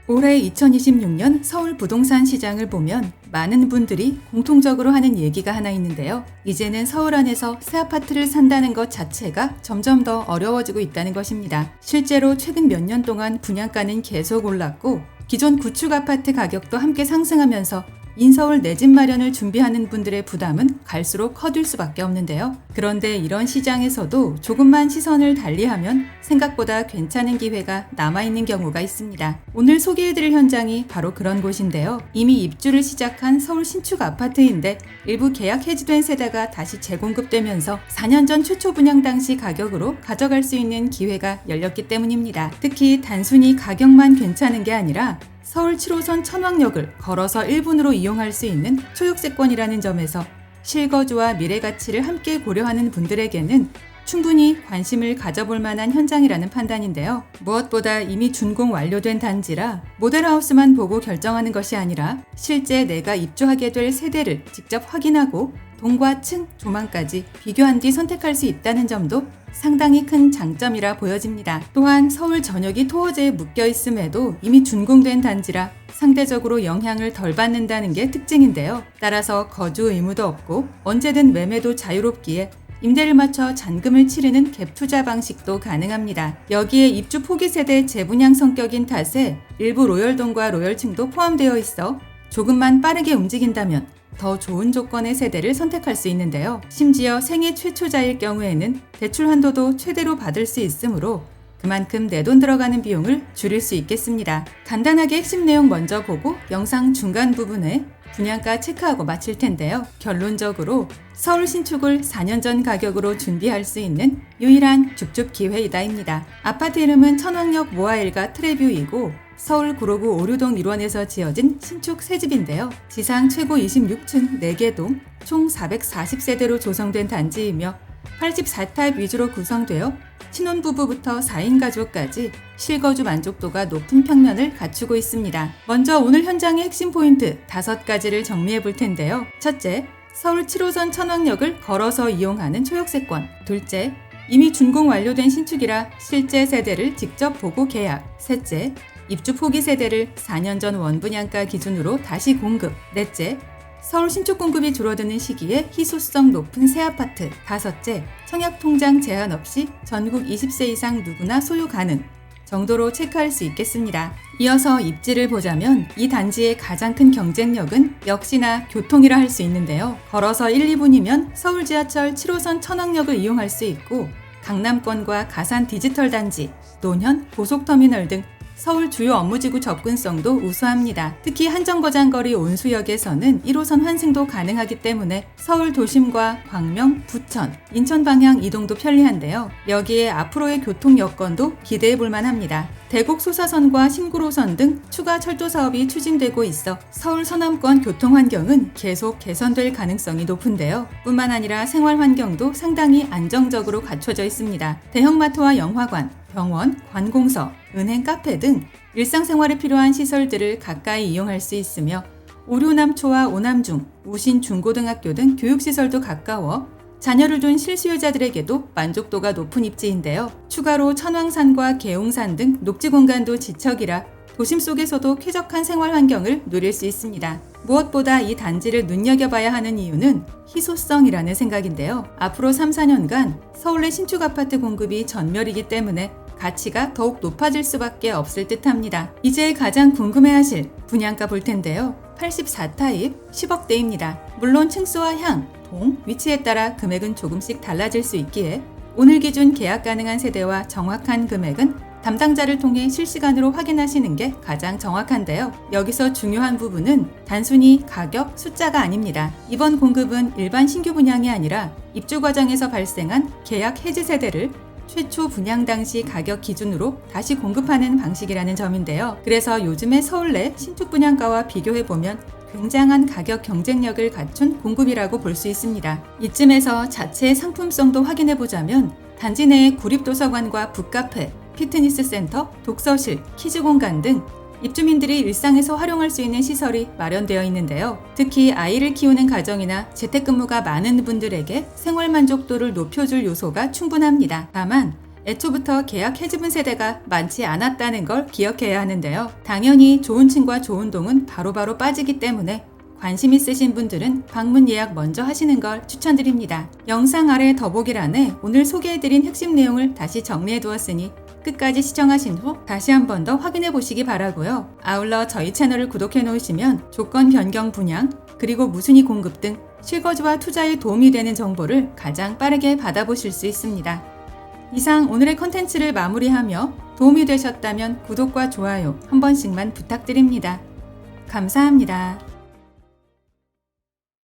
올해 2026년 서울 부동산 시장을 보면 많은 분들이 공통적으로 하는 얘기가 하나 있는데요. 이제는 서울 안에서 새 아파트를 산다는 것 자체가 점점 더 어려워지고 있다는 것입니다. 실제로 최근 몇 년 동안 분양가는 계속 올랐고 기존 구축 아파트 가격도 함께 상승하면서 인서울 내 집 마련을 준비하는 분들의 부담은 갈수록 커질 수밖에 없는데요. 그런데 이런 시장에서도 조금만 시선을 달리하면 생각보다 괜찮은 기회가 남아있는 경우가 있습니다. 오늘 소개해드릴 현장이 바로 그런 곳인데요. 이미 입주를 시작한 서울 신축 아파트인데 일부 계약 해지된 세대가 다시 재공급되면서 4년 전 최초 분양 당시 가격으로 가져갈 수 있는 기회가 열렸기 때문입니다. 특히 단순히 가격만 괜찮은 게 아니라 서울 7호선 천왕역을 걸어서 1분으로 이용할 수 있는 초역세권이라는 점에서 실거주와 미래 가치를 함께 고려하는 분들에게는 충분히 관심을 가져볼 만한 현장이라는 판단인데요. 무엇보다 이미 준공 완료된 단지라 모델하우스만 보고 결정하는 것이 아니라 실제 내가 입주하게 될 세대를 직접 확인하고 동과 층, 조망까지 비교한 뒤 선택할 수 있다는 점도 상당히 큰 장점이라 보여집니다. 또한 서울 전역이 토어제에 묶여 있음에도 이미 준공된 단지라 상대적으로 영향을 덜 받는다는 게 특징인데요. 따라서 거주 의무도 없고 언제든 매매도 자유롭기에 임대를 맞춰 잔금을 치르는 갭 투자 방식도 가능합니다. 여기에 입주 포기 세대 재분양 성격인 탓에 일부 로열동과 로열층도 포함되어 있어 조금만 빠르게 움직인다면 더 좋은 조건의 세대를 선택할 수 있는데요. 심지어 생애 최초자일 경우에는 대출 한도도 최대로 받을 수 있으므로 그만큼 내 돈 들어가는 비용을 줄일 수 있겠습니다. 간단하게 핵심 내용 먼저 보고 영상 중간 부분에 분양가 체크하고 마칠 텐데요. 결론적으로 서울 신축을 4년 전 가격으로 준비할 수 있는 유일한 줍줍 기회이다입니다. 아파트 이름은 천왕역 모아일가 트레뷰이고 서울 구로구 오류동 1원에서 지어진 신축 새집인데요. 지상 최고 26층 4개 동 총 440세대로 조성된 단지이며 84타입 위주로 구성되어 신혼부부부터 4인 가족까지 실거주 만족도가 높은 평면을 갖추고 있습니다. 먼저 오늘 현장의 핵심 포인트 5가지를 정리해 볼 텐데요. 첫째, 서울 7호선 천왕역을 걸어서 이용하는 초역세권. 둘째, 이미 준공 완료된 신축이라 실제 세대를 직접 보고 계약. 셋째, 입주 포기 세대를 4년 전 원분양가 기준으로 다시 공급. 넷째, 서울 신축 공급이 줄어드는 시기에 희소성 높은 새 아파트. 다섯째, 청약통장 제한 없이 전국 20세 이상 누구나 소유 가능 정도로 체크할 수 있겠습니다. 이어서 입지를 보자면 이 단지의 가장 큰 경쟁력은 역시나 교통이라 할 수 있는데요. 걸어서 1, 2분이면 서울 지하철 7호선 천왕역을 이용할 수 있고 강남권과 가산 디지털 단지, 노년, 고속터미널 등 서울 주요 업무지구 접근성도 우수합니다. 특히 한정거장거리 온수역에서는 1호선 환승도 가능하기 때문에 서울 도심과 광명, 부천, 인천 방향 이동도 편리한데요. 여기에 앞으로의 교통 여건도 기대해 볼 만합니다. 대곡 소사선과 신구로선 등 추가 철도 사업이 추진되고 있어 서울 서남권 교통 환경은 계속 개선될 가능성이 높은데요. 뿐만 아니라 생활 환경도 상당히 안정적으로 갖춰져 있습니다. 대형마트와 영화관, 병원, 관공서, 은행, 카페 등 일상생활에 필요한 시설들을 가까이 이용할 수 있으며 오류남초와 오남중, 우신 중고등학교 등 교육시설도 가까워 자녀를 둔 실수요자들에게도 만족도가 높은 입지인데요. 추가로 천왕산과 계웅산 등 녹지 공간도 지척이라 도심 속에서도 쾌적한 생활 환경을 누릴 수 있습니다. 무엇보다 이 단지를 눈여겨봐야 하는 이유는 희소성이라는 생각인데요. 앞으로 3, 4년간 서울 내 신축 아파트 공급이 전멸이기 때문에 가치가 더욱 높아질 수밖에 없을 듯합니다. 이제 가장 궁금해하실 분양가 볼 텐데요. 84타입 10억대입니다. 물론 층수와 향, 동, 위치에 따라 금액은 조금씩 달라질 수 있기에 오늘 기준 계약 가능한 세대와 정확한 금액은 담당자를 통해 실시간으로 확인하시는 게 가장 정확한데요. 여기서 중요한 부분은 단순히 가격, 숫자가 아닙니다. 이번 공급은 일반 신규 분양이 아니라 입주 과정에서 발생한 계약 해지 세대를 최초 분양 당시 가격 기준으로 다시 공급하는 방식이라는 점인데요. 그래서 요즘의 서울 내 신축 분양가와 비교해보면 굉장한 가격 경쟁력을 갖춘 공급이라고 볼 수 있습니다. 이쯤에서 자체의 상품성도 확인해보자면 단지 내에 구립도서관과 북카페, 피트니스 센터, 독서실, 키즈공간 등 입주민들이 일상에서 활용할 수 있는 시설이 마련되어 있는데요. 특히 아이를 키우는 가정이나 재택근무가 많은 분들에게 생활 만족도를 높여줄 요소가 충분합니다. 다만 애초부터 계약 해지분 세대가 많지 않았다는 걸 기억해야 하는데요. 당연히 좋은 층과 좋은 동은 바로바로 빠지기 때문에 관심 있으신 분들은 방문 예약 먼저 하시는 걸 추천드립니다. 영상 아래 더보기란에 오늘 소개해드린 핵심 내용을 다시 정리해 두었으니 끝까지 시청하신 후 다시 한 번 더 확인해 보시기 바라고요. 아울러 저희 채널을 구독해 놓으시면 조건 변경 분양, 그리고 무순위 공급 등 실거주와 투자에 도움이 되는 정보를 가장 빠르게 받아보실 수 있습니다. 이상 오늘의 컨텐츠를 마무리하며 도움이 되셨다면 구독과 좋아요 한 번씩만 부탁드립니다. 감사합니다.